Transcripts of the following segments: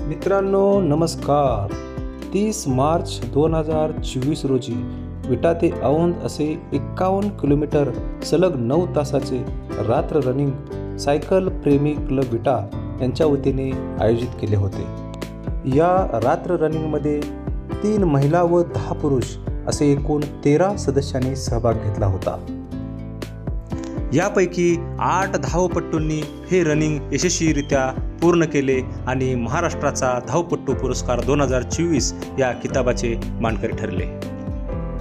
मित्रांनो नमस्कार. 30 मार्च 2024 रोजी विटा ते औंध असे 51 किलोमीटर सलग 9 तासाचे रात्र रनिंग सायकल प्रेमी क्लब विटा यांच्या वतीने आयोजित केले होते. या रात्र रनिंगमध्ये 3 महिला व 10 पुरुष असे एकूण 13 सदस्यांनी सहभाग घेतला होता. यापैकी 8 धावपटूंनी हे रनिंग यशस्वीरित्या पूर्ण केले आणि महाराष्ट्राचा धावपटू पुरस्कार 2024 या किताबाचे मानकरी ठरले.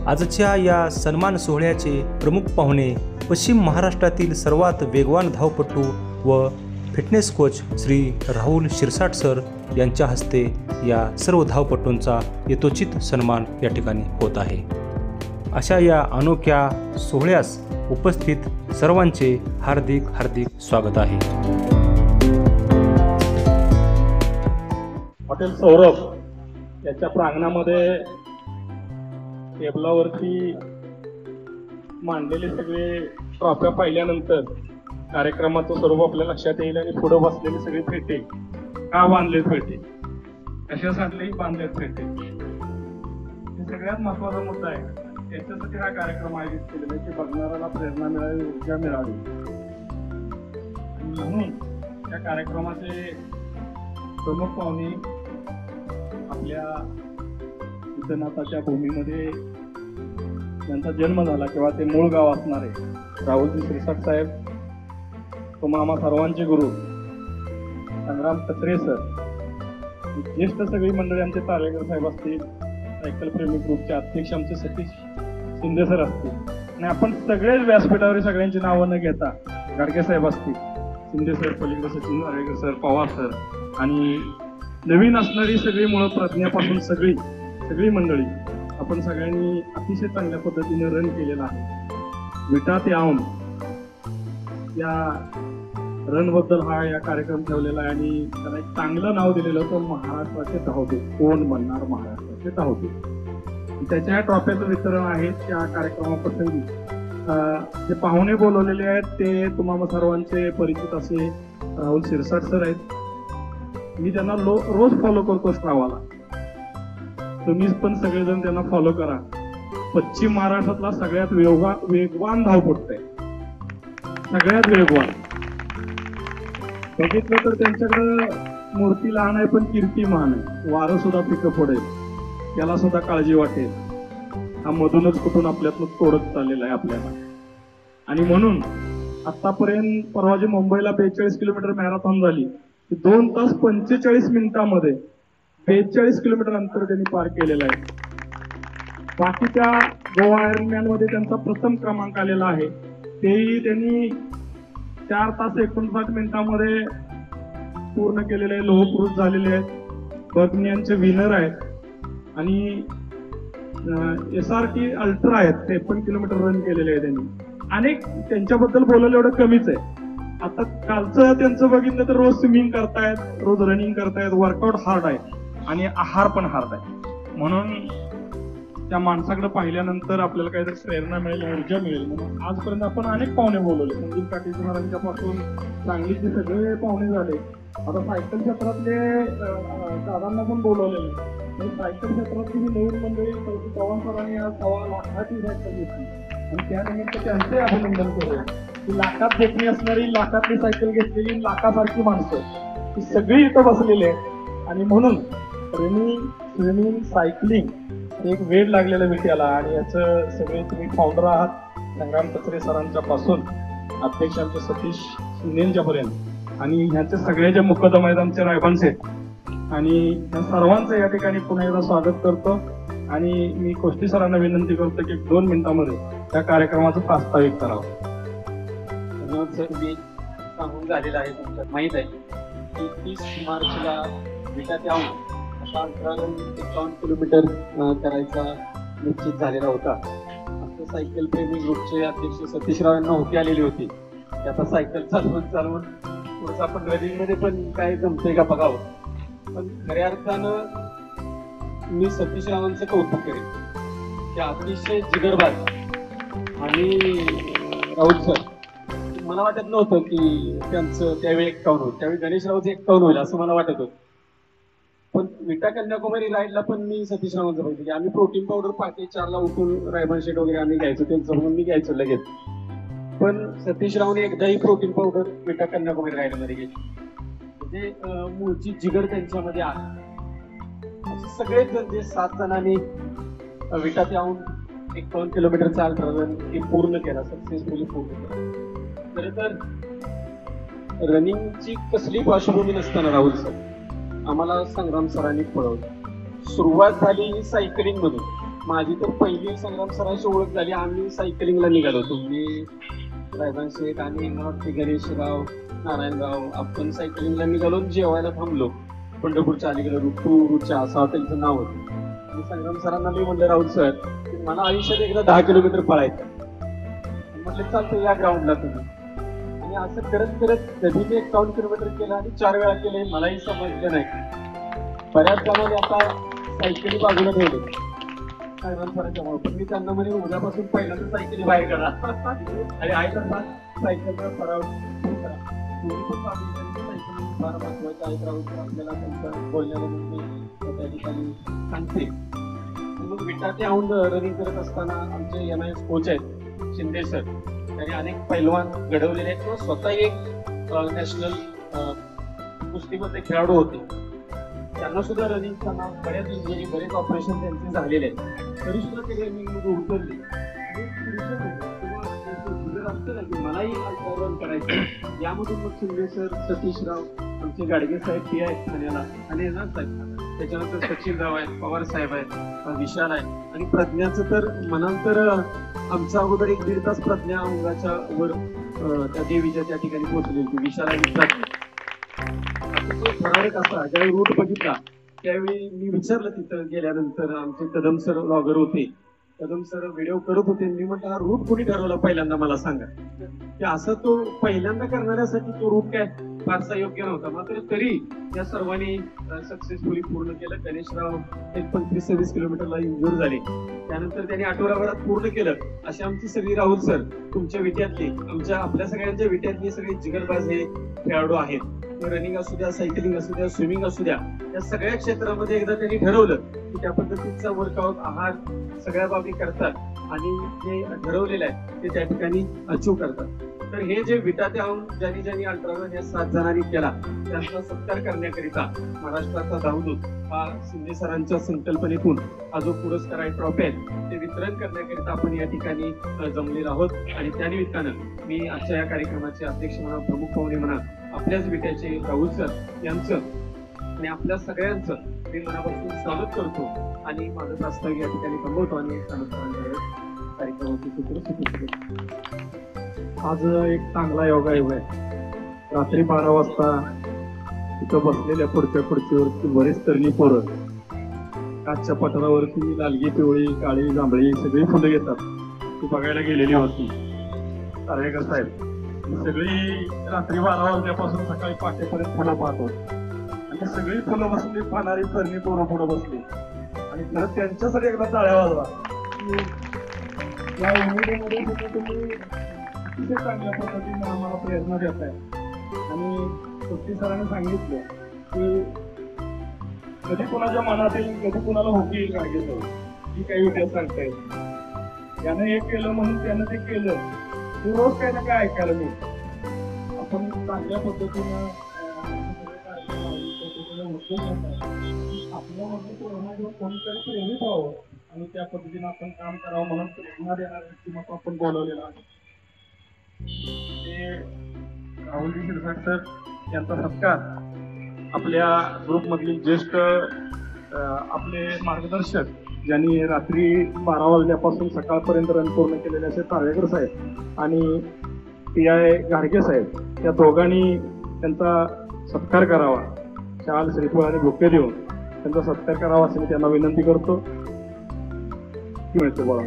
आजच्या या सन्मान सोहळ्याचे प्रमुख पाहुणे पश्चिम महाराष्ट्रातील सर्वात वेगवान धावपटू व fitness coach Shri Rahul Shirsat sir यांच्या हस्ते या सर्व धावपटूंचा यथोचित सन्मान या ठिकाणी होत आहे. अशा या अनोख्या सोहळ्यास उपस्थित सर्वांचे हार्दिक स्वागत आहे. हॉटेल सौरभ याच्या प्रांगणामध्ये टेबलावरती मांडलेले सगळे ट्रॉफ्या पाहिल्यानंतर कार्यक्रमाचं स्वरूप आपल्या लक्षात येईल आणि पुढे बसलेले सगळे फेटे का बांधले, फेटे कशासाठी बांधले, फेटे हे सगळ्यात महत्वाचा मुद्दा आहे. त्याच्यासाठी हा कार्यक्रम आयोजित केलेला आहे की बघणाऱ्याला प्रेरणा मिळावी, ऊर्जा मिळावी. म्हणून या कार्यक्रमाचे प्रमुख पाहुणे आपल्या विद्यानाथाच्या भूमीमध्ये त्यांचा जन्म झाला किंवा ते मूळ गाव असणारे राहुलजी शिरसाट साहेब, तो आम्हा सर्वांचे गुरु संग्राम कचरे सर, ज्येष्ठ सगळी मंडळी आमचे तारेकर साहेब असतील, सायकल प्रेमी ग्रुपचे अध्यक्ष आमचे सतीश शिंदे सर असतील आणि आपण सगळेच व्यासपीठावर सगळ्यांची नावं न घेता गाडगे साहेब असतील, शिंदे सर, पलीकडे सचिन तारेकर सर, पवार सर आणि नवीन असणारी सगळी मुळं प्रज्ञापासून सगळी मंडळी आपण सगळ्यांनी अतिशय चांगल्या पद्धतीने रन केलेला आहे. विटा ते औंध या रन बद्दल हा या कार्यक्रम ठेवलेला आहे आणि त्याला एक चांगलं नाव दिलेलं होतं महाराष्ट्राचे धावते. कोण म्हणणार महाराष्ट्राचे धावते. त्याच्या ट्रॉफ्याचं वितरण आहे. त्या कार्यक्रमाप्रसंगी जे पाहुणे बोलवलेले आहेत ते तुम्हाला सर्वांचे परिचित असे राहुल शिरसाट सर आहेत. मी त्यांना रोज फॉलो करतो स्ट्रावाला. तुम्ही पण सगळेजण त्यांना फॉलो करा. पश्चिम महाराष्ट्रातला सगळ्यात वेगवान धावपटू आहे, सगळ्यात वेगवान. बघितलं तर त्यांच्याकडं मूर्ती लहान आहे पण कीर्ती महान आहे. वारं सुद्धा पिकं पडेल, त्याला सुद्धा काळजी वाटेल. हा मधूनच कुठून आपल्यातून तोडत चाललेला आहे आपल्याला. आणि म्हणून आतापर्यंत परवा जी मुंबईला 42 किलोमीटर मॅरेथॉन झाली, 2 तास 45 मिनिटांमध्ये 42 किलोमीटर अंतर त्यांनी पार केलेलं आहे. बाकीच्या गोवा आयर्नमॅन मध्ये त्यांचा प्रथम क्रमांक आलेला आहे. तेही त्यांनी 4 तास 59 मिनिटांमध्ये पूर्ण केलेले आहे. लोहपुरुष झालेले आहेत, बर्गनियनचे विनर आहेत आणि SRT अल्ट्रा आहेत, 53 किलोमीटर रन केलेले आहे त्यांनी. अनेक त्यांच्याबद्दल बोलायला एवढं कमीच आहे. आता कालचं त्यांचं बघितलं तर रोज स्विमिंग करतायत, रोज रनिंग करतायत, वर्कआउट हार्ड आहे आणि आहार पण हार्ड आहे. म्हणून त्या माणसाकडे पाहिल्यानंतर आपल्याला काहीतरी प्रेरणा मिळेल, ऊर्जा मिळेल. म्हणून आजपर्यंत आपण अनेक पाहुणे बोलवले. संदीप काटे सरांच्या पासून सांगलीचे सगळे पाहुणे झाले. आता सायकल क्षेत्रातले दादांना पण बोलवलेले. सायकल क्षेत्रातली ही नवीन मंडळी चव्हाण सरांनी आज 1.25 लाखाची सायकल घेतली आणि त्यानिमित्त त्यांचे अभिनंदन करूया की लाखात देखणी असणारी, लाखातली सायकल घेतलेली लाखासारखी माणसं ही सगळी इथं बसलेली आहेत. आणि म्हणून रनिंग, स्विमिंग, सायकलिंग एक वेळ लागलेलं विट्याला आणि याचं सगळे तुम्ही फाउंडर आहात. संग्राम कचरे सरांच्या पासून अध्यक्ष आमचे सतीश शिंदेच्या पर्यंत आणि ह्याचे सगळे जे मुकदम आहेत आमचे रायबांचे आणि या सर्वांचं या ठिकाणी पुन्हा एकदा स्वागत करतो. आणि मी कोष्टी सरांना विनंती करतो की 2 मिनिटांमध्ये त्या कार्यक्रमाचं प्रास्ताविक करावं. धन्यवाद सर. मी सांगून झालेलं आहे, तुमच्यात माहीत आहे की 30 मार्चला विटा ते औंध असा अंतराळून 51 किलोमीटर करायचा निश्चित झालेला होता. असं सायकल प्रेमी ग्रुपचे अध्यक्ष सतीशराव यांना होती आलेली होती की आता सायकल चालवून थोडंसं आपण रनिंगमध्ये पण काय जमतंय का बघावं. पण खऱ्या अर्थानं मी सतीशरावांचं कौतुक करेन की अतिशय जिगरबाज आणि राहुल सर, मला वाटत नव्हतं की त्यांचं त्यावेळी 51 होईल, त्यावेळी गणेशरावचं 51 होईल असं मला वाटत होतं. पण विटा कन्याकुमारी राईडला पण मी सतीश रावांचं बघितलं की आम्ही प्रोटीन पावडर पहाटे 4ला उठून रायबन शेट वगैरे आम्ही घ्यायचो, त्यांचं म्हणून मी घ्यायचो लगेच. पण सतीश रावने एकदाही प्रोटीन पावडर विटा कन्याकुमारी राईडमध्ये घेतली. म्हणजे मूळची जिगर त्यांच्यामध्ये आहे. असे सगळेच जण जे 7 जणांनी विटा ते येऊन 51 किलोमीटरचा अल्ट्रा रन पूर्ण केला, सक्सेसफुली पूर्ण केला. खरं तर रनिंगची कसली पार्श्वभूमी नसताना राहुल सर आम्हाला संग्राम सरांनी पळवलं. सुरुवात झाली सायकलिंग मधून. माझी तर पहिली संग्राम सरांची ओळख झाली, आम्ही सायकलिंगला निघालो होतो. मी रायबन शेठ आणि गणेशराव, नारायणराव आपण सायकलिंगला निघालो, जेवायला थांबलो पंढरपूरच्या अलीकडे रूट 2 रूट 4 असं त्यांचं नाव होतं. आणि संग्राम सरांना मी म्हणलं राहुल सर मला आयुष्यात एकदा 10 किलोमीटर पळायचं. म्हटलं चालतं या ग्राउंडला तुम्ही. आणि असं करत करत कधी मी 51 किलोमीटर केलं आणि 4 वेळा केले मलाही समजलं नाही. बऱ्याच जणांनी आता सायकली बाजूला ठेवले संग्राम सरांच्यामुळे, पण मी त्यांना म्हणे उद्यापासून पहिल्यांदा सायकली बाहेर करा आणि आहे तर सायकलचा सराव करा. सायकलिंग फार महत्वाचं आहे राहुल सर आपल्याला त्यांचं बोलण्याला त्या ठिकाणी सांगते. मग विटा ते औंध रनिंग करत असताना आमचे MIS कोच आहेत शिंदे सर, त्यांनी अनेक पैलवान घडवलेले आहेत किंवा स्वतः एक नॅशनल कुस्तीमध्ये खेळाडू होते. त्यांना सुद्धा रनिंग करणार बऱ्याच इंजुरी बरेच ऑपरेशन त्यांचे झालेले आहेत, तरी सुद्धा ते रनिंग मध्ये उतरले. असतं ना की मलाही रन करायचं. यामधून मग शिंदे सर, सतीशराव, आमचे गाडगे साहेब PI ठाण्याला आणि येणार साहेब, त्याच्यानंतर सचिनराव आहेत, पवार साहेब आहेत, विशाल आहे आणि प्रज्ञाचं तर म्हणाल तर आमच्या अगोदर 1-1.5 तास प्रज्ञा अंगाच्या वर त्या देवीच्या त्या ठिकाणी पोहोचली होती. विशाल आणि प्रज्ञा तो ठराविक असा ज्यावेळी रूट बघितला त्यावेळी मी विचारलं तिथं गेल्यानंतर, आमचे कदम सर ब्लॉगर होते, कदम सर व्हिडिओ करत होते. मी म्हटलं हा रूट कोणी ठरवला पहिल्यांदा मला सांगा. की असं तो पहिल्यांदा करणाऱ्यासाठी तो रूट काय फारसा योग्य नव्हता, मात्र तरी या सर्वांनी सक्सेसफुली पूर्ण केलं. गणेशराव 25-26 किलोमीटरला इंजुर झाले, त्यानंतर त्यांनी आठवड्याभरात पूर्ण केलं. अशी आमची सगळी राहुल सर तुमच्या विट्यातली, आपल्या सगळ्यांच्या विट्यातली सगळे जिगरबाज हे खेळाडू आहेत. रनिंग असू द्या, सायकलिंग असू द्या, स्विमिंग असू द्या, या सगळ्या क्षेत्रामध्ये एकदा त्यांनी ठरवलं की त्या पद्धतीचा वर्कआउट आहार सगळ्या बाबी करतात आणि जे ठरवलेलं आहे ते त्या ठिकाणी अचीव करतात. तर हे जे विटा ते औंध ज्यांनी अल्ट्रारन या 7 जणांनी केला त्यांचा सत्कार करण्याकरिता महाराष्ट्राचा धावदूत हा शिंदे सरांच्या संकल्पनेतून हा जो पुरस्कार आहे, ट्रॉफी आहे, ते वितरण करण्याकरिता आपण या ठिकाणी जमलेलो आहोत. आणि त्यानिमित्तानं मी आजच्या या कार्यक्रमाचे अध्यक्ष म्हणा, प्रमुख पाहुणे म्हणा, आपल्याच विट्याचे राहुल सर यांचं आणि आपल्या सगळ्यांचं मी मनापासून स्वागत करतो आणि माझं प्रास्ताव या ठिकाणी थांबवतो आणि कार्यक्रमाचे सूत्र सुरू. आज एक चांगला योगायोग आहे. रात्री 12 वाजता तिथं बसलेल्या पुढच्या खुर्चीवरती बरीच तरणी पोरं काचच्या पठारावरती लालगी, पिवळी, काळी, जांभळी सगळी फुलं येतात ती बघायला गेलेली होती. तारेकर साहेब सगळी रात्री 12 वाजल्यापासून सकाळी पहाटेपर्यंत फुलं पाहतो आणि सगळी फुलं बसली, पाहणारी तरणी पोरं पुढं बसली आणि खरं त्यांच्यासाठी एकदा टाळ्या वाजवा. या उमेदीमध्ये तुम्ही अतिशय चांगल्या पद्धतीने आम्हाला प्रेरणा देत आहे. आणि सुट्टी सरांनी सांगितलं की कधी कुणाच्या मनात येईल, कधी कुणाला होती येईल गाडगेचं, ही काही विषय सांगता येईल. त्यानं हे केलं म्हणून त्यानं ते केलं, ते रोज काही ना काय ऐकायला मिळतं. आपण चांगल्या पद्धतीनं आपल्या मधून कोणीतरी प्रेरित व्हावं आणि त्या पद्धतीनं आपण काम करावं म्हणून प्रेरणा देणाऱ्या व्यक्तिमत्व आपण बोलवलेलं आहे. राहुलजी शिरसाट सर यांचा सत्कार आपल्या ग्रुपमधील ज्येष्ठ आपले मार्गदर्शक ज्यांनी रात्री 12 वाजल्यापासून सकाळपर्यंत रन पूर्ण केलेले असे तारेकर साहेब आणि PI गाडगे साहेब या दोघांनी त्यांचा सत्कार करावा. शाल, श्रीफळ आणि बुके देऊन त्यांचा सत्कार करावा असे मी त्यांना विनंती करतो. मिळते बोला.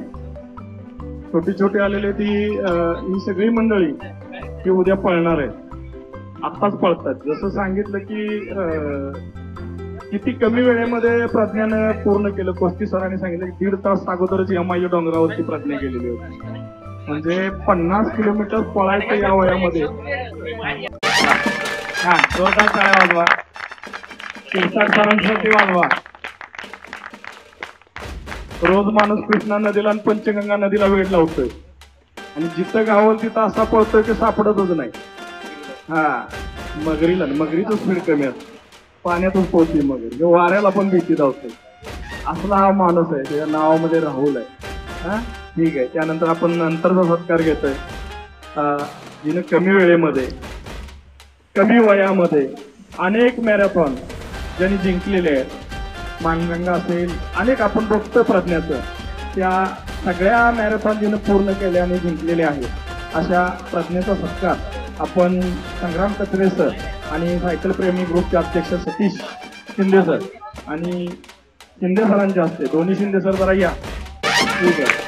छोटी छोटी आलेले ही सगळी मंडळी ती उद्या पळणार आहे, आत्ताच पळतात. जसं सांगितलं की किती कमी वेळेमध्ये प्रज्ञानं पूर्ण केलं. कोस्ती सरांनी सांगितलं की 1.5 तास अगोदरच MIU डोंगरावरती प्रज्ञा केलेली होती. म्हणजे 50 किलोमीटर पळायचं या वयामध्ये. हा, जोरदार टाळ्या वाजवा. शिरसाट सरांसाठी वाजवा. रोज माणूस कृष्णा नदीला आणि पंचगंगा नदीला वेळ लावतोय आणि जिथं गावल तिथं असा पळतोय की सापडतच नाही. मगरीचं स्पीड कमी असतं, पाण्यातच पोहोचते मगरी, वाऱ्याला पण भीती धावते. असला हा माणूस आहे, त्याच्या नावामध्ये राहुल आहे. ठीक आहे. त्यानंतर आपण नंतरचा सत्कार घेतोय जिने कमी वेळेमध्ये कमी वयामध्ये अनेक मॅरेथॉन ज्यांनी जिंकलेले आहेत. मानगंगा असेल, अनेक आपण बघतोय प्रज्ञाचं, त्या सगळ्या मॅरेथॉन जिने पूर्ण केले आणि जिंकलेले आहेत अशा प्रज्ञेचा सत्कार आपण संग्राम कचरे सर आणि सायकल प्रेमी ग्रुपचे अध्यक्ष सतीश शिंदे सर आणि शिंदे सरांचे असते. दोन्ही शिंदे सर जरा या. ठीक आहे.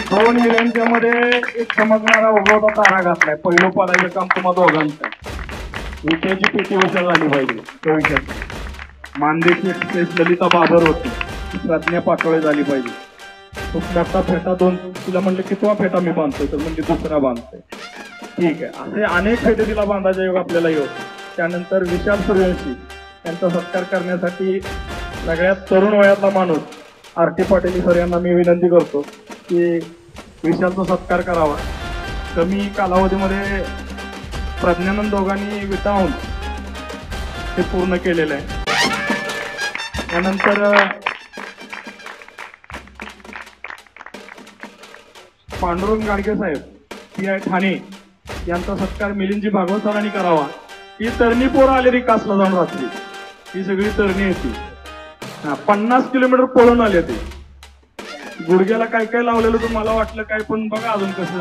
दोन हिऱ्यांच्या मध्ये एक चमकणारा उगवता तारा घातलाय. पहिलं पाडायचं काम तुम्हाला दोघांचं. विषयाची पेटी उचल झाली पाहिजे. तो विषय मानदेशी एक्सप्रेस ललिता बाबर होती, प्रज्ञा पाटोळे झाली पाहिजे. तो मोठा फेटा दोन, तिला म्हणलं कितवा फेटा मी बांधतोय, तर म्हणजे दुसरा बांधतोय. ठीक आहे. असे अनेक फेटे तिला बांधायचा योग आपल्याला येऊ. त्यानंतर विशाल सूर्यवंशी यांचा सत्कार करण्यासाठी सगळ्यात तरुण वयातला माणूस आर.टी. पाटील सर यांना मी विनंती करतो की विशालचा सत्कार करावा. कमी कालावधीमध्ये प्रज्ञानंद दोघांनी विटावून ते पूर्ण केलेलं आहे. त्यानंतर पांडुरंग गाडगे साहेब PI ठाणे यांचा सत्कार मिलिंदजी भागवत सरांनी करावा. ही तरणी पोरं आलेली कासला जाऊन रात्री, ही सगळी तरणी येते. 50 किलोमीटर पळून आले ते. गुडघ्याला काय काय लावलेलं तर मला वाटलं काय, पण बघा अजून कसं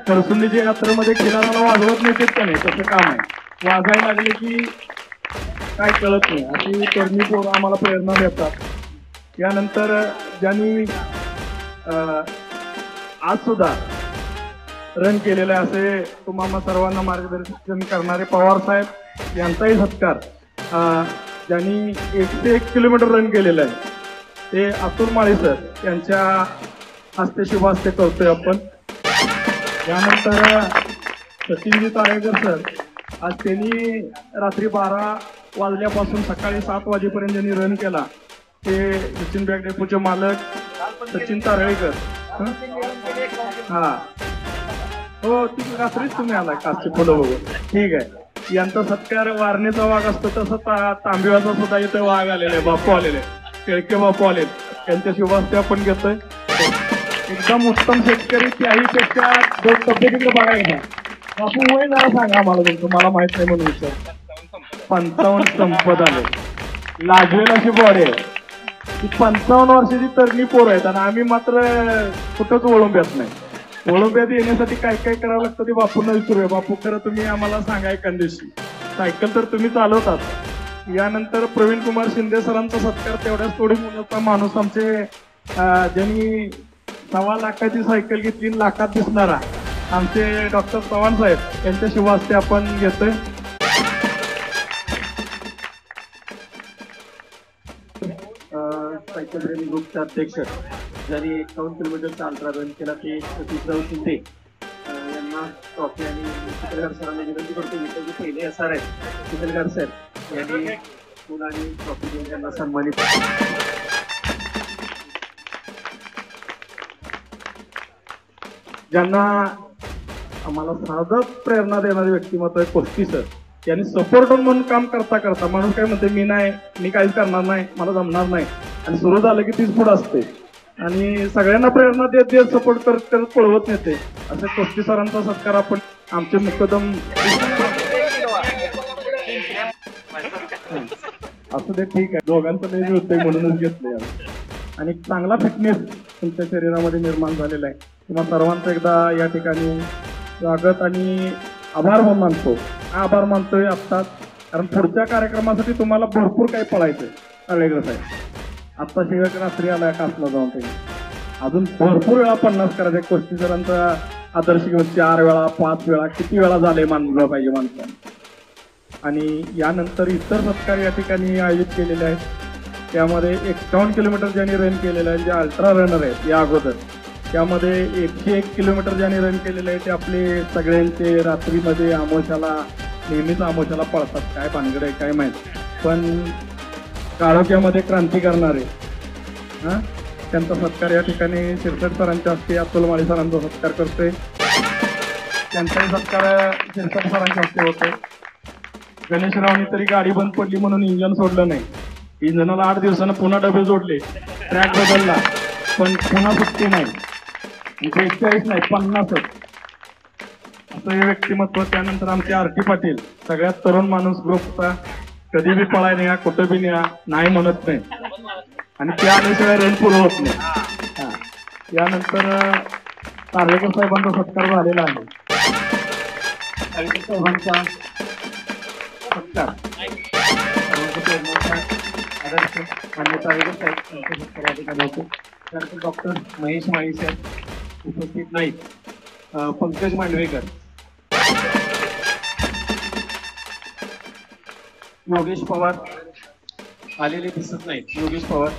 करसुंडीच्या यात्रेमध्ये खिलाराला वाजवत नाही का नाही, तसं काम आहे. वाजायला लागले की काय कळत नाही. अशी तरणी पोरं आम्हाला प्रेरणा देतात. यानंतर ज्यांनी आज सुद्धा रन केलेले असे तुम्हाला सर्वांना मार्गदर्शन करणारे पवार साहेब यांचाही सत्कार. ज्यांनी 101 किलोमीटर रन केलेलं आहे ते अतुल माळी सर यांच्या हस्ते शुभ हस्ते करतोय आपण. यानंतर सचिनजी तारेकर सर, आज त्यांनी रात्री 12 वाजल्यापासून सकाळी 7 वाजेपर्यंत ज्यांनी रन केला ते सचिन बॅग डेपोचे मालक सचिन तारळेकर. हो, ती रात्रीच तुम्ही आला कासची फुलं बघून. ठीक आहे. यांचा सत्कार वारणेचा वाघ असतो तसं तांबिवाचा सुद्धा इथे वाघ आलेले, बापू आलेले, शेळके बापू आले, त्यांच्या शुभ हस्ते आपण घेतोय. एकदम उत्तम शेतकरी, त्याहीपेक्षा दोन तब्येतीकडे बघायला. बापू वय जरा सांगा आम्हाला तुमचं, मला माहित नाही म्हणून विचार. 55 संपत आले, लागलेल अशी बॉडी आहे. ती 55 वर्षाची तरणी पोर आहेत आणि आम्ही मात्र कुठंच ओळंब्यात नाही. ओळंब्यात येण्यासाठी काय काय करावं लागतं ते बापूंना विचारूया. बापू, खरं तुम्ही आम्हाला सांगा एखाद दिवशी. सायकल तर तुम्ही चालवतात. यानंतर प्रवीण कुमार शिंदे सरांचा सत्कार तेवढ्याच थोडी मुलाचा माणूस आमचे, ज्यांनी 1.25 लाखाची सायकल घेतली, लाखात दिसणारा आमचे डॉक्टर चव्हाण साहेब यांच्या शुभ हस्ते आपण घेतोय. सायकल प्रेमी ग्रुपचे अध्यक्ष ज्यांनी 51 किलोमीटरचा अल्ट्रा रन केला ते सतीशराव शिंदे यांना ट्रॉफी आणि चित्रकार सरांना विनंती करतो. विषयाचे पहिले SR आहेत चित्रकार सर यांनी फुल आणि ट्रॉफी देऊन त्यांना सन्मानित. ज्यांना आम्हाला साधं प्रेरणा देणारे व्यक्तिमत्व आहे कोष्टी सर. यांनी सपोर्टर म्हणून काम करता करता माणूस काय म्हणते मी काहीच करणार नाही, मला जमणार नाही, आणि सुरू झालं की तीच पुढं असते आणि सगळ्यांना प्रेरणा देत देत सपोर्ट करत करत पळवत नेते. असं कोष्टी सरांचा सत्कार आपण आमचे मुकदम असं ते. ठीक आहे. दोघांचं नाही जुळतंय म्हणूनच घेतलंय. आणि चांगला फिटनेस तुमच्या शरीरामध्ये निर्माण झालेला आहे. तुम्हाला सर्वांचं एकदा या ठिकाणी स्वागत आणि आभार मानतो. आभार मानतोय आत्ताच, कारण पुढच्या कार्यक्रमासाठी तुम्हाला भरपूर काही पळायचंय. ताळेकर साहेब आत्ता शिवाय रात्री आलाय कासला जाऊन, ते अजून भरपूर वेळा 50 करायचे. कोष्टी सरांचा आदर्श घेऊन 4 वेळा 5 वेळा किती वेळा झाले मानलं पाहिजे माणसाने. आणि यानंतर इतर सत्कार या ठिकाणी आयोजित केलेले आहेत. त्यामध्ये 51 किलोमीटर ज्यांनी रन केलेलं आहे, जे अल्ट्रा रनर आहेत या अगोदर, त्यामध्ये 101 किलोमीटर ज्यांनी रन केलेलं आहे ते आपले सगळ्यांचे रात्रीमध्ये आमोशाला नेहमीच आमोशाला पळतात, काय भानगड आहे काय माहीत. पण काळोख्यामध्ये क्रांती करणारे हां, त्यांचा सत्कार या ठिकाणी शिरसाट सरांच्या हस्ते अतुल माळी सरांचा सत्कार करतोय. त्यांचाही सत्कार शिरसाट सरांच्या हस्ते होतोय. गणेशरावनी तरी गाडी बंद पडली म्हणून इंजन सोडलं नाही. इंजनाला 8 दिवसानं पुन्हा डबे जोडले, ट्रॅक बदलला, पण पुन्हा सुट्टी नाही. 41 नाही 50च असं हे व्यक्तिमत्व. त्यानंतर आमचे आरटी पाटील, सगळ्यात तरुण माणूस ग्रुपचा, कधी बी पळाय न्या, कुठं बी न्या, नाही म्हणत नाही आणि त्या आल्याशिवाय रन पूर्ण होत नाही. यानंतर तारेकर साहेबांचा सत्कार झालेला आहे. तारेकर साहेबांचा सत्कार आदर्श मान्य तारेकर साहेब यांचा सत्कार या ठिकाणी होतो. त्यानंतर डॉक्टर महेश माळी साहेब उपस्थित नाहीत. पंकज मांडवेकर, योगेश पवार आलेले दिसत नाहीत. योगेश पवार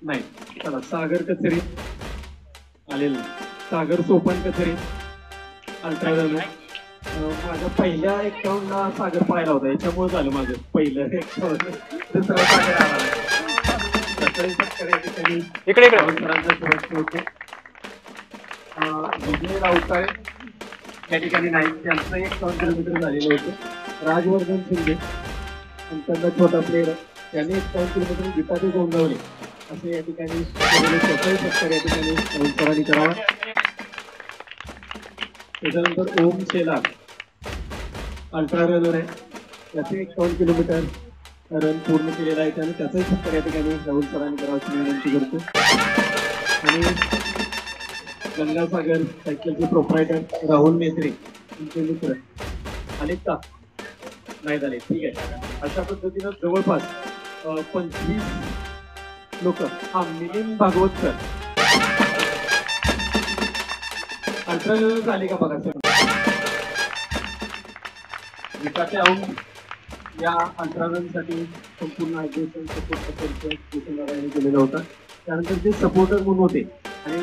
नाही. चला, सागर कचेरी आलेले, सागर सोपन कचेरी अल्ट्रावेल. माझ्या पहिल्या अकाउंटला सागर पाहिला होता, याच्यामुळे झालं माझं पहिलं अकाउंट. दुसरा सागर आला इकडे विजय राऊताळे या ठिकाणी नाही, त्यांचं 1 किलोमीटर झालेलं होतं. राजवर्धन शिंदे आणि त्यांचा छोटा प्लेअर, त्याने 1 किलोमीटर गीताचे गोंगावले असे या ठिकाणी स्वतःही सत्कार या ठिकाणी सरांनी करावा. त्याच्यानंतर ओम शेलार अल्ट्रा रनर आहे, त्याचे 1 किलोमीटर रन पूर्ण केलेला आहे, त्याने त्याचाही सत्कार या ठिकाणी राहुल सरांनी करावा अशी विनंती करतो. आणि गंगासागर सायकलचे प्रोप्रायटर राहुल मेत्रे तुमचे मित्र आलेत का? नाही झाले, ठीक आहे. अशा पद्धतीनं जवळपास 25 लोक. हा मिलिंद भागवतकर अल्ट्रा झाले का बघा सर. विकाटे आऊन या अल्ट्रासाठी संपूर्ण हायड्रेशन सपोर्ट केलेला होता. त्यानंतर ते सपोर्टर म्हणून होते आणि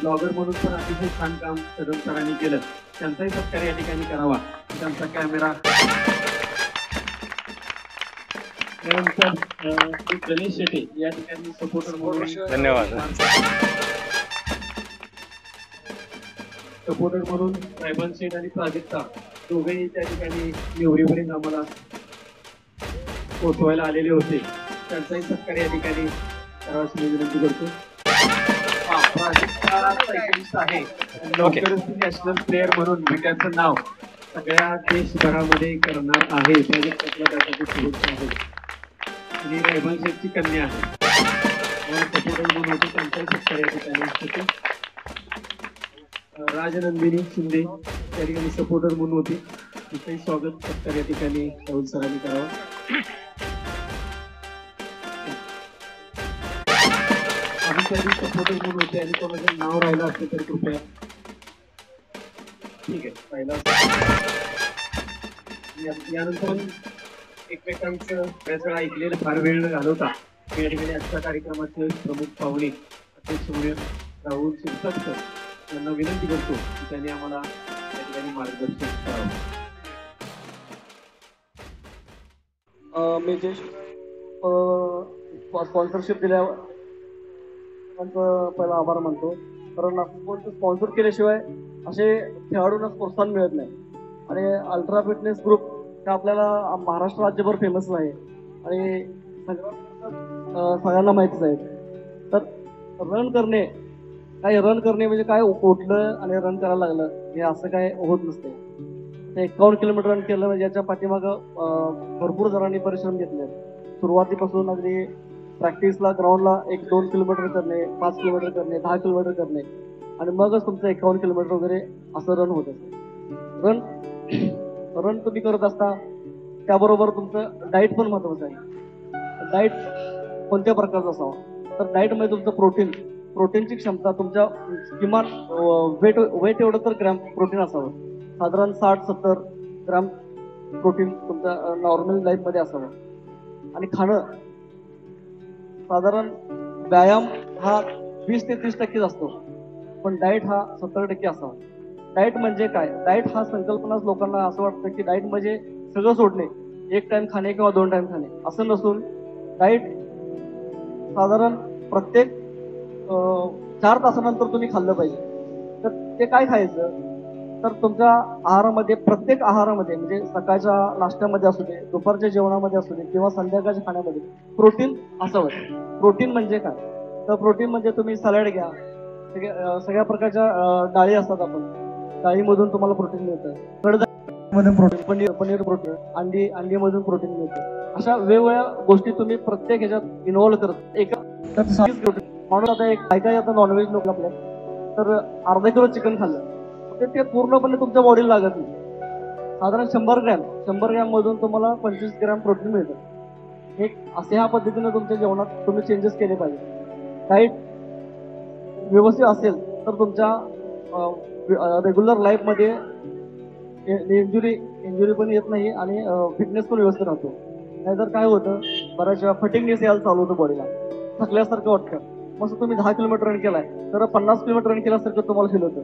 ब्लॉगर म्हणून पण अतिशय छान काम कदम सरांनी केलं, त्यांचाही सत्कार या ठिकाणी करावा. त्यांचा कॅमेरा. त्यानंतर गणेश शेटे या ठिकाणी सपोर्टर म्हणून, धन्यवाद. सपोर्टर म्हणून साहेबान शेठ आणि प्राजक्ता दोघेही त्या ठिकाणी निवडीपर्यंत आम्हाला पोहोचवायला आलेले होते, त्यांचाही सत्कार या ठिकाणी करावा अशी मी विनंती करतो. प्राजक्ता सायकलिस्ट आहे, लवकरच नॅशनल प्लेअर म्हणून विकासचं नाव सगळ्या देशभरामध्ये करणार आहे. प्राजक्ताला त्यासाठी शुभेच्छा आहे. आणि रायबान शेठची कन्या आहे, सपोर्टर म्हणून होते, त्यांचाही सत्कार या ठिकाणी होते. राजनंदिनी शिंदे त्या ठिकाणी सपोर्टर म्हणून होते, तिथेही स्वागत सत्कार या ठिकाणी राहुल सरांनी करावा. अधिकारी सपोर्टर म्हणून होते आणि कोणाचं नाव राहिलं असते तर कृपया. ठीक आहे, राहिला. यानंतर एकमेकांचं बऱ्याच वेळा ऐकलेलं फार वेळ न घालवता या ठिकाणी आजच्या कार्यक्रमाचे प्रमुख पाहुणे अध्यक्ष राहुल शिरसाट सर यांना विनंती करतो की त्यांनी आम्हाला या ठिकाणी मार्गदर्शन करावं. मी जे स्पॉन्सरशिप दिल्यावर त्यांचं पहिला आभार मानतो, कारण स्पॉन्सर केल्याशिवाय असे खेळाडूंना प्रोत्साहन मिळत नाही. आणि अल्ट्रा फिटनेस ग्रुप हे आपल्याला महाराष्ट्र राज्यभर फेमस आहे आणि सगळ्यांना माहितीच आहे. तर रन करणे म्हणजे काय, उठलं आणि रन करायला लागलं हे असं काय होत नसते. ते 51 किलोमीटर रन केलं म्हणजे याच्या पाठीमागं भरपूर जणांनी परिश्रम घेतले. सुरुवातीपासून अगदी प्रॅक्टिसला ग्राउंडला 1-2 किलोमीटर करणे, 5 किलोमीटर करणे, 10 किलोमीटर करणे आणि मगच तुमचं 51 किलोमीटर वगैरे असं रन होत असते. रन तुम्ही करत असता त्याबरोबर तुमचं डाईट पण महत्वाचं आहे. डाईट कोणत्या प्रकारचं असावं, तर डाईटमध्ये तुमचं प्रोटीनची क्षमता तुमच्या किमान वेट एवढं तर ग्रॅम प्रोटीन असावं. साधारण 60-70 ग्रॅम प्रोटीन तुमच्या नॉर्मल लाईफमध्ये असावं. आणि खाणं साधारण व्यायाम हा 20 ते 30% असतो, पण डाएट हा 70% असावा. डाएट म्हणजे काय? डाएट हा संकल्पनाच लोकांना असं वाटतं की डाएट म्हणजे सगळं सोडणे, एक टाइम खाणे किंवा 2 टाइम खाणे असं नसून डाईट साधारण प्रत्येक 4 तासानंतर तुम्ही खाल्लं पाहिजे. तर ते काय खायचं, तर तुमच्या आहारामध्ये, प्रत्येक आहारामध्ये म्हणजे सकाळच्या नाश्त्यामध्ये असू दे, दुपारच्या जेवणामध्ये असू दे किंवा संध्याकाळच्या खाण्यामध्ये प्रोटीन असावं. प्रोटीन म्हणजे काय, तर प्रोटीन म्हणजे तुम्ही सॅलड घ्या, सगळ्या प्रकारच्या डाळी असतात, आपण डाळीमधून तुम्हाला प्रोटीन मिळतं, कडधान्यामधून प्रोटीन, पनीर प्रोटीन, अंडीमधून प्रोटीन मिळतं. अशा वेगवेगळ्या गोष्टी तुम्ही प्रत्येक ह्याच्यात इन्व्हॉल्व करत एका म्हणून आता एक काय काय आता नॉनव्हेज लोक आपल्या, तर अर्धा किलो चिकन खाल्लं तर ते पूर्णपणे तुमच्या बॉडीला लागत नाही. साधारण 100 ग्रॅम मधून तुम्हाला 25 ग्रॅम प्रोटीन मिळतं. एक असे ह्या पद्धतीने तुमच्या जेवणात तुम्ही चेंजेस केले पाहिजे. डाईट व्यवस्थित असेल तर तुमच्या रेग्युलर लाईफमध्ये इंजुरी पण येत नाही आणि फिटनेस पण व्यवस्थित राहतो. नाहीतर काय होतं, बऱ्याच वेळा फटिंगनेस यायला चालू होतं, बॉडीला थकल्यासारखं वाटतं. मग तुम्ही 10 किलोमीटर रन केलाय तर 50 किलोमीटर रन केल्यासारखं तुम्हाला फील होतं.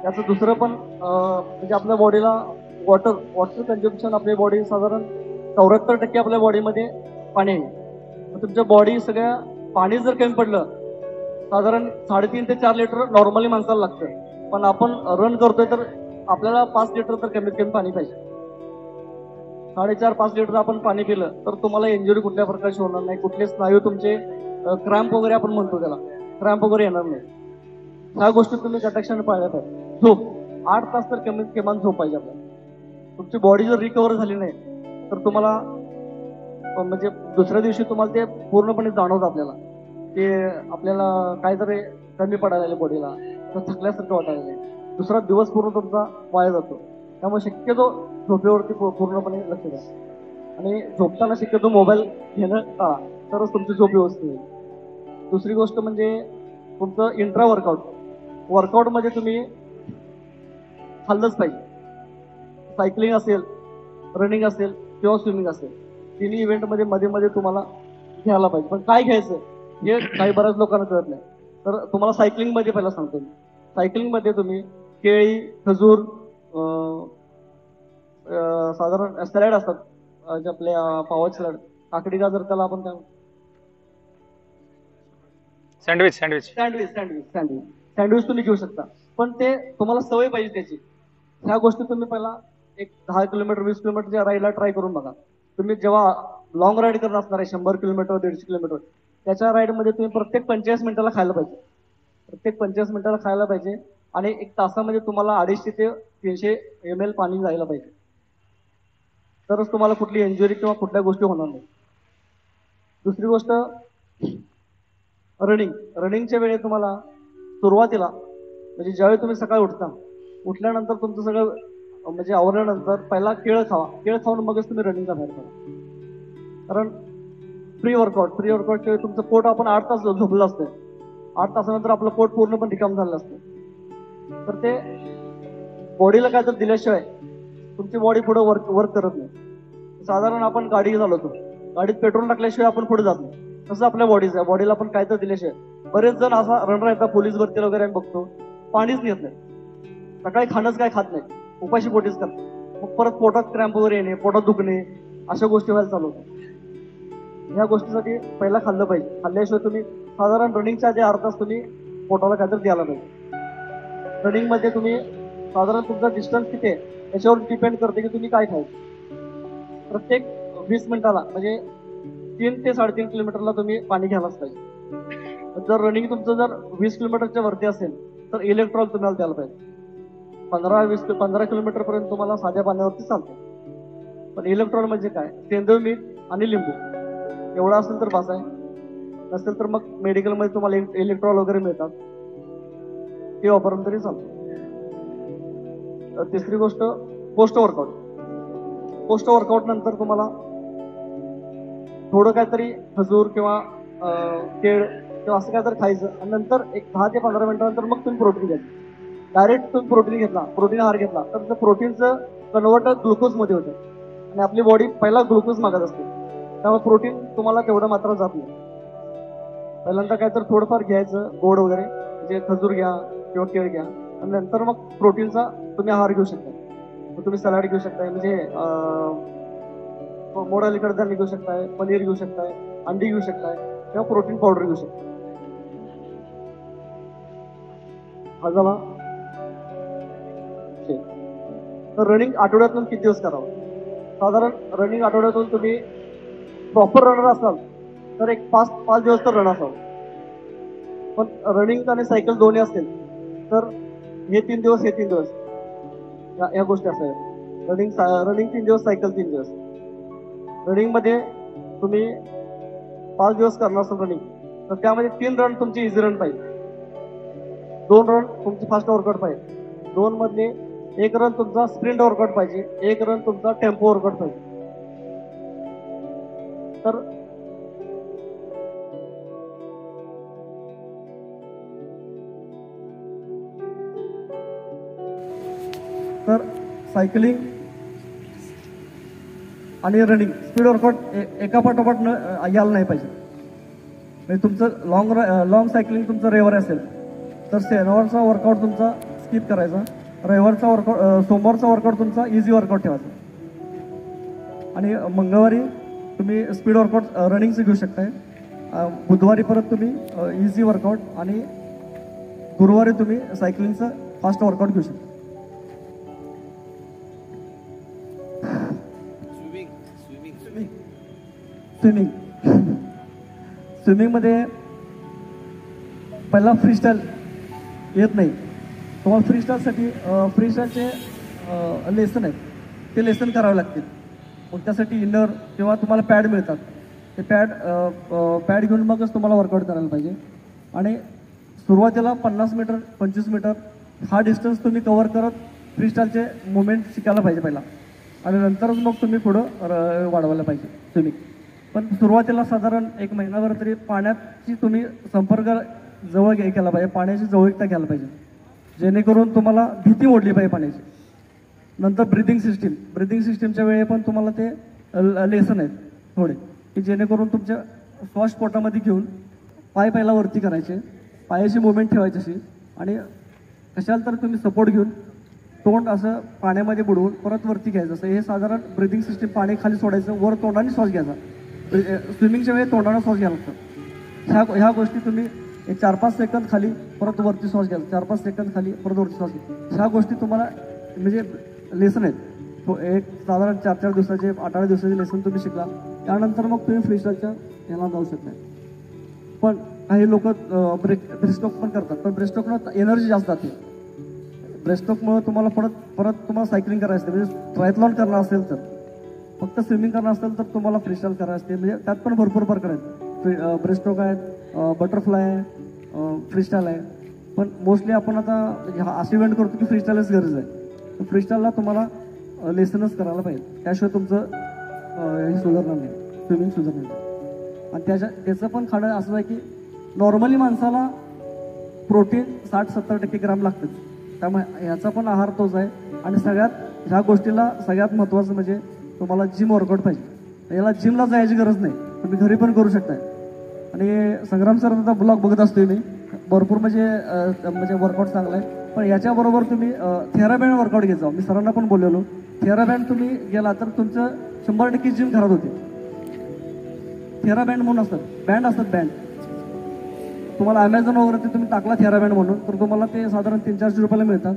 त्याचं दुसरं पण म्हणजे आपल्या बॉडीला वॉटर कन्झम्पशन, आपली बॉडी साधारण 74% आपल्या बॉडीमध्ये पाणी आहे. मग तुमच्या बॉडी सगळ्या पाणी जर कमी पडलं, साधारण 3.5 ते 4 लिटर नॉर्मली माणसाला लागतं, पण आपण रन करतोय तर आपल्याला 5 लिटर तर कमीत कमी पाणी पाहिजे. 4.5-5 लिटर आपण पाणी पिलं तर तुम्हाला इंजुरी कुठल्या प्रकारची होणार नाही, कुठले स्नायू तुमचे क्रॅम्प वगैरे आपण म्हणतो त्याला, क्रॅम्प वगैरे येणार नाही. ह्या गोष्टी तुम्ही कटाक्षाने पाळल्या पाहिजे. झोप 8 तास तर कमीत किमान झोप पाहिजे आपल्याला. तुमची बॉडी जर रिकवर झाली नाही तर तुम्हाला म्हणजे दुसऱ्या दिवशी तुम्हाला ते पूर्णपणे जाणवतं आपल्याला, की आपल्याला काहीतरी कमी पडायला लागले बॉडीला, तर थकल्यासारखं वाटायला लागले, दुसरा दिवस पूर्ण तुमचा वाया जातो. त्यामुळे शक्यतो झोपेवरती पूर्णपणे लक्ष द्या आणि झोपताना शक्यतो मोबाईल घेणं टाळा, तरच तुमची झोप व्यवस्थित होईल. दुसरी गोष्ट म्हणजे तुमचं इंट्रा वर्कआउटमध्ये तुम्ही खाल्लंच पाहिजे. सायकलिंग असेल, रनिंग असेल किंवा स्विमिंग असेल, तिन्ही इव्हेंटमध्ये मध्ये मध्ये तुम्हाला घ्यायला पाहिजे. पण काय घ्यायचं हे काही बऱ्याच लोकांना कळत नाही. तर तुम्हाला सायकलिंगमध्ये पहिला सांगतो मी. सायकलिंगमध्ये तुम्ही केळी, खजूर, साधारण सॅलड असतात, जे आपल्या पावाचे सॅलड, काकडी गाजर त्याला आपण काय सँडविच तुम्ही घेऊ शकता. पण ते तुम्हाला सवय पाहिजे त्याची. ह्या गोष्टी तुम्ही पहिला एक 10 किलोमीटर 20 किलोमीटरच्या राईडला ट्राय करून बघा. तुम्ही जेव्हा लॉंग राईड करत असणार आहे 100 किलोमीटर 150 किलोमीटर, त्याच्या राईडमध्ये तुम्ही प्रत्येक 45 मिनिटाला खायला पाहिजे. प्रत्येक 45 मिनिटाला खायला पाहिजे आणि एक तासामध्ये तुम्हाला 250 ते 300 ml पाणी जायला पाहिजे. तरच तुम्हाला कुठली इंजुरी किंवा कुठल्या गोष्टी होणार नाही. दुसरी गोष्ट रनिंगच्या वेळी तुम्हाला सुरुवातीला म्हणजे ज्यावेळी तुम्ही सकाळी उठल्यानंतर तुमचं सगळं म्हणजे आवरल्यानंतर पहिला केळ खाऊन मगच तुम्ही रनिंगला बाहेर पडा. कारण प्री वर्कआउटच्या वेळी तुमचं पोट, आपण 8 तास झोपलं असतं, 8 तासानंतर आपलं पोट पूर्णपणे रिकाम झालं असतं. तर ते बॉडीला काय तर दिल्याशिवाय तुमची बॉडी पुढे वर्क करत नाही. साधारण आपण गाडी चालवतो, गाडीत पेट्रोल टाकल्याशिवाय आपण पुढे जात नाही, तसं आपल्या बॉडीला आपण काय तर दिल्याशिवाय. बरेच जण असा रनर येतात पोलीस भरतीला वगैरे, आम्ही बघतो पाणीच घेत नाही, सकाळी खाणंच काय खात नाही, उपाशी पोटीच करतात. मग परत पोटात क्रॅम्प वगैरे येणे, पोटात दुखणे, अशा गोष्टी व्हायला चालू होतात. ह्या गोष्टीसाठी पहिला खाल्लं पाहिजे. खाल्ल्याशिवाय तुम्ही साधारण रनिंगच्या आधी अर्धा तास तुम्ही पोटाला काहीतरी द्यायला पाहिजे. रनिंगमध्ये तुम्ही साधारण तुमचा डिस्टन्स किती आहे याच्यावर डिपेंड करते की तुम्ही काय खायचं. प्रत्येक 20 मिनिटाला म्हणजे 3 ते 3.5 किलोमीटरला तुम्ही पाणी घ्यायलाच पाहिजे. जर रनिंग तुमचं जर 20 किलोमीटरच्या वरती असेल तर इलेक्ट्रॉल तुम्हाला द्यायला पाहिजे. 15 किलोमीटर पर्यंत तुम्हाला साध्या पाण्यावरती चालतं. पण इलेक्ट्रॉल म्हणजे काय, सेंद्रिय मीठ आणि लिंबू एवढा असेल तर बस आहे. नसेल तर मग मेडिकलमध्ये तुम्हाला इलेक्ट्रॉल वगैरे मिळतात, ते वापरून तरी चालतं. तिसरी गोष्ट पोस्ट वर्कआउट नंतर तुम्हाला थोडं काहीतरी खजूर किंवा केळ किंवा असं काहीतरी खायचं आणि नंतर एक 10 ते 15 मिनिटानंतर मग तुम्ही प्रोटीन घ्यायचं. डायरेक्ट तुम्ही प्रोटीन आहार घेतला तर प्रोटीनचं कन्वर्टर ग्लुकोजमध्ये होतं आणि आपली बॉडी पहिला ग्लुकोज मागत असते, त्यामुळे प्रोटीन तुम्हाला तेवढं मात्र जात नाही. पहिल्यांदा काय तर थोडंफार घ्यायचं गोड वगैरे, म्हणजे खजूर घ्या किंवा केळ घ्या आणि नंतर मग प्रोटीनचा तुम्ही आहार घेऊ शकता. मग तुम्ही सलाड घेऊ शकताय, म्हणजे मोडाली कडधान्य घेऊ शकताय, पनीर घेऊ शकताय, अंडी घेऊ शकताय किंवा प्रोटीन पावडर घेऊ शकताय. हा झाला. तर रनिंग आठवड्यातून किती दिवस करावं? साधारण रनिंग आठवड्यातून तुम्ही प्रॉपर रनर असाल तर एक 5 दिवस तर रन असावं. पण रनिंग आणि सायकल दोन्ही असेल तर हे 3 दिवस, हे 3 दिवस या गोष्टी असाव्यात. रनिंग 3 दिवस, सायकल 3 दिवस. रनिंग मध्ये तुम्ही 5 दिवस करणार असाल रनिंग, तर त्यामध्ये 3 रन तुमची इझी रन पाहिजे, 2 रन तुमची फास्ट वर्कआउट पाहिजे, 2 मधले 1 रन तुमचा स्प्रिंट वर्कआउट पाहिजे, 1 रन तुमचा टेम्पो वर्कआउट पाहिजे. तर सायकलिंग आणि रनिंग स्पीड वर्कआउट एका पाठोपाठ यायला नाही पाहिजे. म्हणजे तुमचं लॉंग सायकलिंग तुमचं रविवारी असेल तर शनिवारचा वर्कआउट तुमचा स्किप करायचा, रविवारचा वर्कआउट, सोमवारचा वर्कआउट तुमचा इझी वर्कआउट ठेवायचा, आणि मंगळवारी तुम्ही स्पीड वर्कआउट रनिंगचं घेऊ शकताय, बुधवारी परत तुम्ही इझी वर्कआउट, आणि गुरुवारी तुम्ही सायकलिंगचं फास्ट वर्कआउट घेऊ शकता. स्विमिंगमध्ये पहिला फ्रीस्टाईल येत नाही तुम्हाला. फ्रीस्टाईलचे लेसन आहेत, ते लेसन करावे लागतील. मग त्यासाठी इनर किंवा तुम्हाला पॅड मिळतात, ते पॅड घेऊन मगच तुम्हाला वर्कआउट करायला पाहिजे. आणि सुरुवातीला 50 मीटर 25 मीटर हा डिस्टन्स तुम्ही कव्हर करत फ्रीस्टाईलचे मुवमेंट शिकायला पाहिजे पहिला, आणि नंतरच मग तुम्ही पुढं वाढवायला पाहिजे स्विमिंग. पण सुरुवातीला साधारण 1 महिनाभर तरी पाण्याची तुम्ही संपर्क जवळ केला पाहिजे, पाण्याची जवळीकता घ्यायला पाहिजे, जेणेकरून तुम्हाला भीती मोडली पाहिजे पाण्याची. नंतर ब्रिदिंग सिस्टीमच्या वेळी पण तुम्हाला ते लेसन आहेत थोडे, की जेणेकरून तुमच्या श्वास पोटामध्ये घेऊन पाय पहिला वरती करायचे, पायाची मुवमेंट ठेवायची अशी, आणि कशाला तर तुम्ही सपोर्ट घेऊन तोंड असं पाण्यामध्ये बुडवून परत वरती घ्यायचं. असं हे साधारण ब्रिदिंग सिस्टीम. पाणी खाली सोडायचं, वर तोंडाने श्वास घ्यायचा. स्विमिंगच्या वेळी तोंडाने श्वास घ्यायला लागतं. ह्या गोष्टी तुम्ही 4-5 सेकंद खाली परत वरती श्वास घ्यायचा, 4-5 सेकंद खाली परत वरती श्वास घ्यायचा. ह्या गोष्टी तुम्हाला म्हणजे लेसन आहेत. एक साधारण 4-4 दिवसाचे 8-8 दिवसाचे लेसन तुम्ही शिकला, त्यानंतर मग तुम्ही फ्रीस्टाईलच्या याला जाऊ शकता. पण काही लोक ब्रेस्टस्ट्रोक पण करतात, पण ब्रेस्टस्ट्रोकनं एनर्जी जास्त जाते. ब्रेस्टस्ट्रोकमुळे तुम्हाला परत तुम्हाला सायकलिंग करायचं असते, म्हणजे ट्रायथलॉन करणार असेल तर. फक्त स्विमिंग करणार असेल तर तुम्हाला फ्रीस्टाईल करायचं असते, म्हणजे त्यात पण भरपूर प्रकार आहेत. ब्रेस्टस्ट्रोक आहेत, बटरफ्लाय आहे, फ्रीस्टाईल आहे. पण मोस्टली आपण आता असे इव्हेंट करतो की फ्रीस्टाईलच गरज आहे. तर फ्रीस्टाईलला तुम्हाला लेसनच करायला पाहिजे, त्याशिवाय तुमचं हे सुधारणार नाही, स्विमिंग सुधारणार नाही. आणि त्याचं पण खाणं असं आहे की नॉर्मली माणसाला प्रोटीन 60-70% ग्राम लागतं, त्यामुळे ह्याचा पण आहार तोच आहे. आणि ह्या गोष्टीला सगळ्यात महत्त्वाचं म्हणजे तुम्हाला जिम वर्कआउट पाहिजे. याला जिमला जायची गरज नाही, तुम्ही घरी पण करू शकताय. आणि संग्राम सरांचा ब्लॉग बघत असतोय मी, भरपूर म्हणजे वर्कआउट चांगला आहे. पण याच्याबरोबर तुम्ही थेराबँड वर्कआउट घेत जाऊ. मी सरांना पण बोललेलो, थेराबँड तुम्ही गेला तर तुमचं 100% जिम खराब होते. थेराबँड म्हणून असतात, बँड असतात, बँड तुम्हाला अमेझॉन वगैरे तुम्ही टाकला थेराबँड म्हणून, तर तुम्हाला ते साधारण 300-400 रुपयाला मिळतात.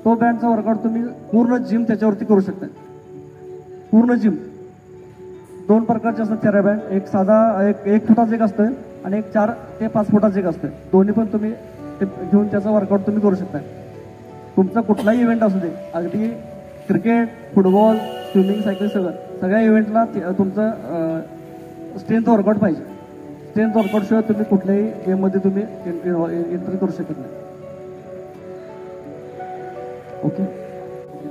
तो बँडचा वर्कआउट तुम्ही पूर्ण जिम त्याच्यावरती करू शकता. पूर्ण जिम 2 प्रकारचे असतात थेराबँड. एक साधा 1 फुटाचं एक असतोय, आणि एक 4 ते 5 फुटाचं एक असतोय. दोन्ही पण तुम्ही ते घेऊन त्याचा वर्कआउट तुम्ही करू शकता. तुमचा कुठलाही इव्हेंट असू दे, अगदी क्रिकेट, फुटबॉल, स्विमिंग, सायकल, सगळ्या इव्हेंटला तुमचं स्ट्रेंथ वर्कआउट पाहिजे. स्ट्रेंथ वर्कआउट शिवाय तुम्ही कुठल्याही गेममध्ये तुम्ही एंट्री करू शकत नाही. Okay,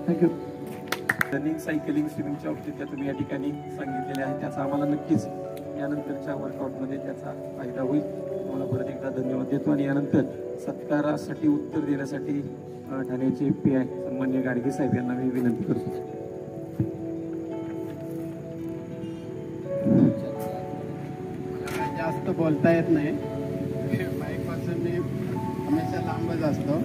thank you. रनिंग, सायकलिंग, स्विमिंगच्या बाबतीत त्या तुम्ही या ठिकाणी सांगितलेल्या आहेत, त्याचा आम्हाला नक्कीच यानंतरच्या वर्कआउटमध्ये त्याचा फायदा होईल. तुम्हाला परत एकदा धन्यवाद देतो. आणि यानंतर सत्कारासाठी उत्तर देण्यासाठी ठाण्याचे PI सन्मान्य गाडगे साहेब यांना मी विनंती करतो. जास्त बोलता येत नाही, माईकपासून मी हमेशा लांबच असतो,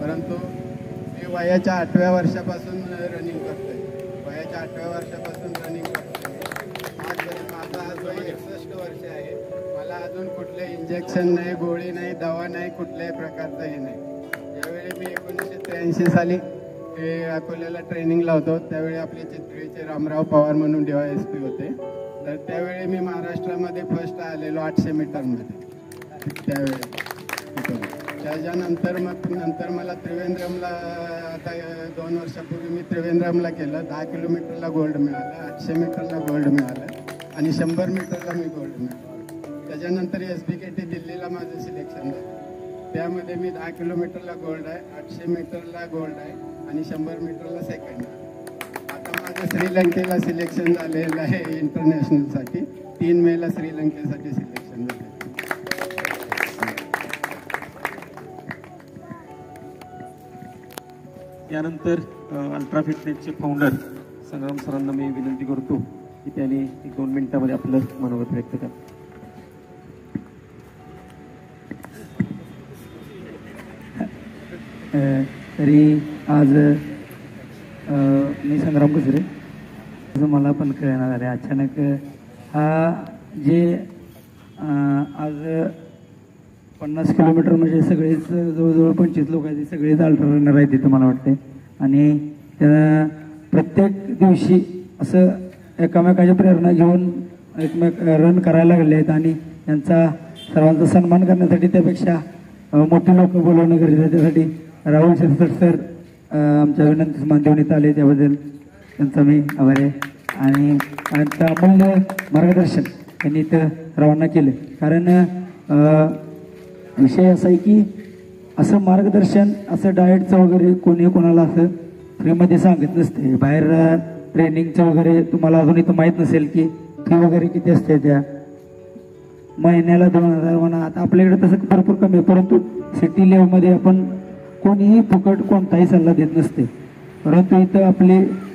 परंतु मी वयाच्या 8व्या वर्षापासून रनिंग करतोय. वयाच्या 8व्या वर्षापासून रनिंग करतोय. माझा आज वय 61 वर्ष आहे. मला अजून कुठले इंजेक्शन नाही, गोळी नाही, दवा नाही, कुठल्याही प्रकारचं हे नाही. ज्यावेळी मी 1983 साली अकोल्याला ट्रेनिंगला होतो त्यावेळी आपले चित्रीचे रामराव पवार म्हणून DYSP होते. तर त्यावेळी मी महाराष्ट्रामध्ये फर्स्ट आलेलो 800 मीटरमध्ये. त्यावेळी त्याच्यानंतर नंतर मला त्रिवेंद्रमला आता 2 वर्षापूर्वी मी त्रिवेंद्रमला केलं. 10 किलोमीटरला गोल्ड मिळालं, 800 मीटरला गोल्ड मिळालं आणि 100 मीटरला मी गोल्ड मिळालं. त्याच्यानंतर SBKT दिल्लीला माझं सिलेक्शन झालं. त्यामध्ये मी 10 किलोमीटरला गोल्ड आहे, 800 मीटरला गोल्ड आहे आणि 100 मीटरला सेकंड आहे. आता माझं श्रीलंकेला सिलेक्शन झालेलं आहे इंटरनॅशनलसाठी. 3 मेला श्रीलंकेसाठी सिलेक्शन झालं. यानंतर अल्ट्रा फिटनेसचे फाउंडर संग्राम सरांना मी विनंती करतो की त्यांनी 1-2 मिनिटांमध्ये आपलं मनोगत व्यक्त करा. तरी आज मी संग्राम कुसरे, असं मला पण कळणार झालं अचानक. हा जे आज 50 किलोमीटर म्हणजे सगळेच जवळजवळ 25 लोक आहेत, सगळेच अल्ट्रा रनर आहेत तिथं मला वाटते. आणि त्या प्रत्येक दिवशी असं एकमेकाची प्रेरणा घेऊन एकमेक रन करायला लागले आहेत. आणि त्यांचा सर्वांचा सन्मान करण्यासाठी त्यापेक्षा मोठी लोक बोलवणं गरजेचं आहे. त्यासाठी राहुल शिरसट सर आमच्या विनंतीस मान देऊन आले, त्याबद्दल त्यांचा मी आभारी आहे. आणि त्यांचं अमूल्य मार्गदर्शन त्यांनी इथं रवाना केलं. कारण विषय असा आहे की असं मार्गदर्शन, असं डाएटचं वगैरे कोणी कोणाला असं फ्रीमध्ये सांगत नसते. बाहेर ट्रेनिंगचं वगैरे तुम्हाला अजून इथं माहीत नसेल की फी वगैरे किती असते. त्या महिन्याला 2000 म्हणा. आता आपल्याकडे तसं भरपूर कमी आहे, परंतु सिटी लेवलमध्ये आपण कोणीही फुकट कोणताही सल्ला देत नसते. परंतु इथं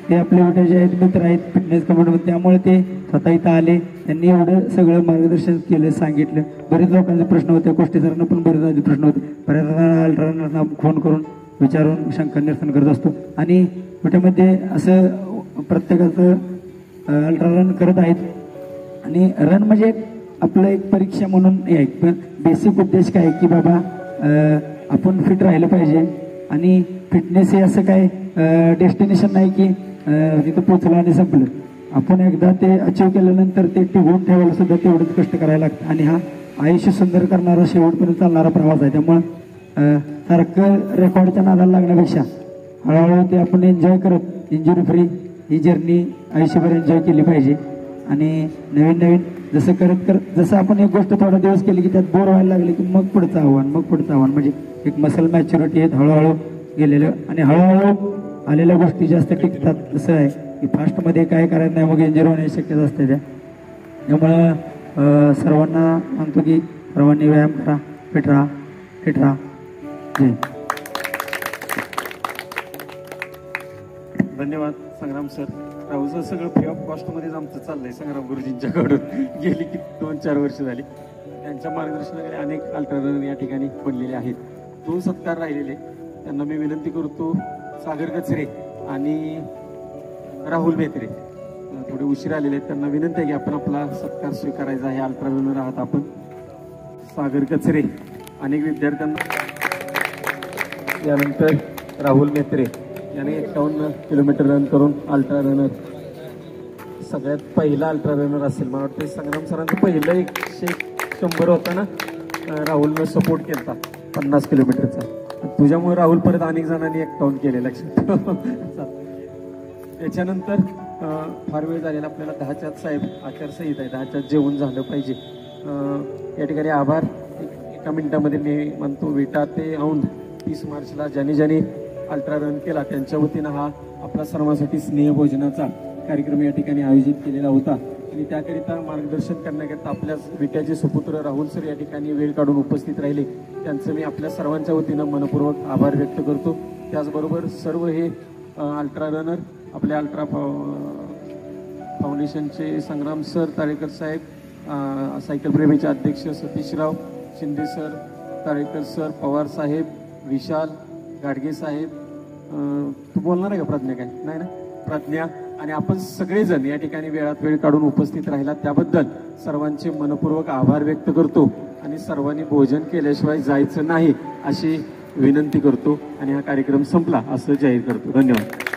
ते आपले विटाचे आहेत, मित्र आहेत फिटनेस कमिटीमध्ये, त्यामुळे ते स्वतः इथं आले. त्यांनी एवढं सगळं मार्गदर्शन केलं, सांगितलं. बरेच लोकांचे प्रश्न होते, कोष्टी सरांना पण बरेच आधी प्रश्न होते. बऱ्याच अल्ट्रारनरना फोन करून विचारून शंका निरसन करत असतो. आणि विट्यामध्ये असं प्रत्येकाचं अल्ट्रारन करत आहेत. आणि रन म्हणजे आपलं एक परीक्षा म्हणून एक बेसिक उद्देश काय की बाबा आपण फिट राहिलं पाहिजे. आणि फिटनेस हे असं काय डेस्टिनेशन नाही की तिथं पोचलं आणि संपलं. आपण एकदा ते अचीव केल्यानंतर ते टिकवून ठेवायला सुद्धा तेवढंच कष्ट करायला लागतं. आणि हा आयुष्य सुंदर करणारा शेवटपर्यंत चालणारा प्रवास आहे. त्यामुळं सारखं रेकॉर्डच्या नादाला लागण्यापेक्षा हळूहळू ते आपण एन्जॉय करत इंजुरी फ्री ही जर्नी आयुष्यभर एन्जॉय केली पाहिजे. आणि नवीन जसं करत जसं आपण एक गोष्ट थोडा दिवस केली की त्यात बोर व्हायला लागले की मग पुढचं आव्हान म्हणजे एक मसल मॅच्युरिटी आहेत हळूहळू गेलेलं. आणि हळूहळू आलेल्या गोष्टी जास्त टिकतात. तसं आहे की फास्टमध्ये काय करायचं नाही, मग इंजरी होण्याची शक्यता असते. त्यामुळं सर्वांना म्हणतो की सर्वांनी व्यायाम करा, फिट राहा. जय. धन्यवाद संग्राम सर. राहुलचं सगळं फ्री ऑफ कॉस्टमध्येच आमचं चाललंय संग्राम गुरुजींच्याकडून. गेली की 2-4 वर्ष झाली. त्यांच्या मार्गदर्शनाखाली अनेक अल्ट्रारनर या ठिकाणी बनलेले आहेत. 2 सत्कार राहिलेले, त्यांना मी विनंती करतो. सागर कचरे आणि राहुल मेत्रे थोडे उशीर आलेले आहेत, त्यांना विनंती आहे की आपण आपला सत्कार स्वीकारायचा आहे. अल्ट्रारनर आहात आपण. सागर कचरे अनेक विद्यार्थ्यांना, यानंतर राहुल मेत्रे याने 51 किलोमीटर रन करून अल्ट्रा रनर, सगळ्यात पहिला अल्ट्रा रनर असेल मला वाटतं. संग्राम सरांचं पहिलं 100 होता ना, राहुलनं सपोर्ट केला 50 किलोमीटरचा. तुझ्यामुळे राहुल परत अनेक जणांनी 51 केले, लक्षात ठेव. त्याच्यानंतर फार वेळ झालेला आपल्याला 10च्या आत साहेब आचारसंहिता आहे, 10च्या आत जेवण झालं पाहिजे. या ठिकाणी आभार 1 मिनिटामध्ये मी म्हणतो. विटा ते औंध 30 मार्चला ज्यांनी अल्ट्रा रन केला त्यांच्या वतीनं हा आपला सर्वांसाठी स्नेहभोजनाचा कार्यक्रम या ठिकाणी आयोजित केलेला होता. आणि त्याकरिता मार्गदर्शन करण्याकरिता आपल्या विट्याचे सुपुत्र राहुल सर या ठिकाणी वेळ काढून उपस्थित राहिले. त्यांचं मी आपल्या सर्वांच्या वतीनं मनपूर्वक आभार व्यक्त करतो. त्याचबरोबर सर्व हे अल्ट्रा रनर आपल्या अल्ट्रा फाउंडेशनचे संग्राम सर, तारेकर साहेब, सायकल प्रेमीचे अध्यक्ष सतीशराव शिंदे सर, तारेकर सर, पवार साहेब, विशाल गाडगे साहेब, तू बोलणार आहे का प्रज्ञा? काय नाही ना? प्रज्ञा आणि आपण सगळेजण या ठिकाणी वेळात वेळ काढून उपस्थित राहिला त्याबद्दल सर्वांचे मनपूर्वक आभार व्यक्त करतो आणि सर्वांनी भोजन केल्याशिवाय जायचं नाही अशी विनंती करतो आणि हा कार्यक्रम संपला असं जाहीर करतो. धन्यवाद.